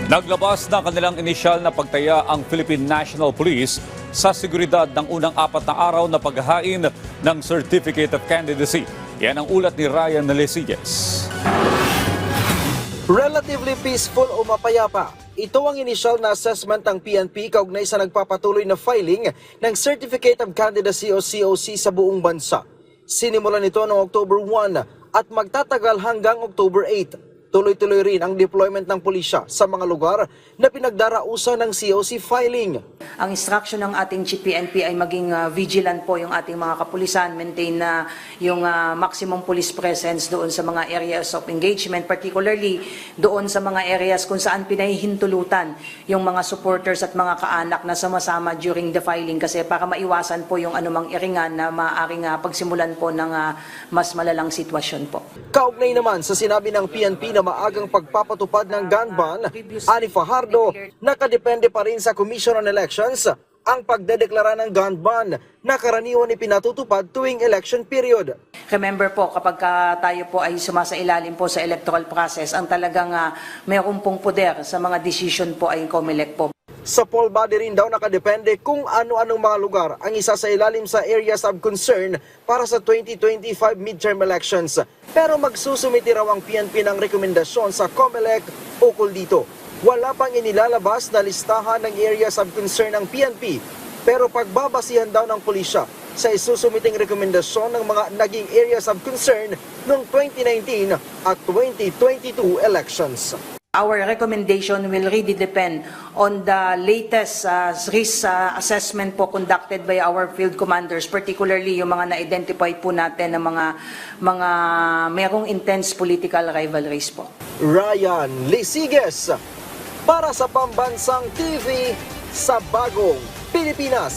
Naglabas ng kanilang inisyal na pagtaya ang Philippine National Police sa seguridad ng unang 4 na araw na paghahain ng Certificate of Candidacy. Yan ang ulat ni Ryan Lesillas. Relatively peaceful o mapayapa. Ito ang inisyal na assessment ng PNP kaugnay sa nagpapatuloy na filing ng Certificate of Candidacy o COC sa buong bansa. Sinimulan ito noong October 1 at magtatagal hanggang October 8. Tuloy-tuloy rin ang deployment ng pulisya sa mga lugar na pinagdarausan ng COC filing. Ang instruction ng ating PNP ay maging vigilant po yung ating mga kapulisan, maintain na yung maximum police presence doon sa mga areas of engagement, particularly doon sa mga areas kung saan pinahihintulutan yung mga supporters at mga kaanak na sama-sama during the filing kasi para maiwasan po yung anumang iringan na maaaring pagsimulan po ng mas malalang sitwasyon po. Kaugnay naman sa sinabi ng PNP na maagang pagpapatupad ng gun ban, Ani Fajardo, nakadepende pa rin sa Commission on Elections ang pagdedeklara ng gun ban na karaniwan ipinatutupad tuwing election period. Remember po, kapag tayo po ay sumasailalim po sa electoral process, ang talagang mayroon pong poder sa mga decision po ay COMELEC po. Sa poll body rin daw nakadepende kung ano-anong mga lugar ang isa sa ilalim sa areas of concern para sa 2025 midterm elections. Pero magsusumiti raw ang PNP ng rekomendasyon sa COMELEC ukol dito. Wala pang inilalabas na listahan ng areas of concern ng PNP, pero pagbabasihan daw ng pulisya sa isusumiting rekomendasyon ng mga naging areas of concern noong 2019 at 2022 elections. Our recommendation will really depend on the latest risk assessment po conducted by our field commanders, particularly yung mga na-identify po natin ng mga merong intense political rivalries po. Ryan Lesillas para sa Pambansang TV sa Bagong Pilipinas.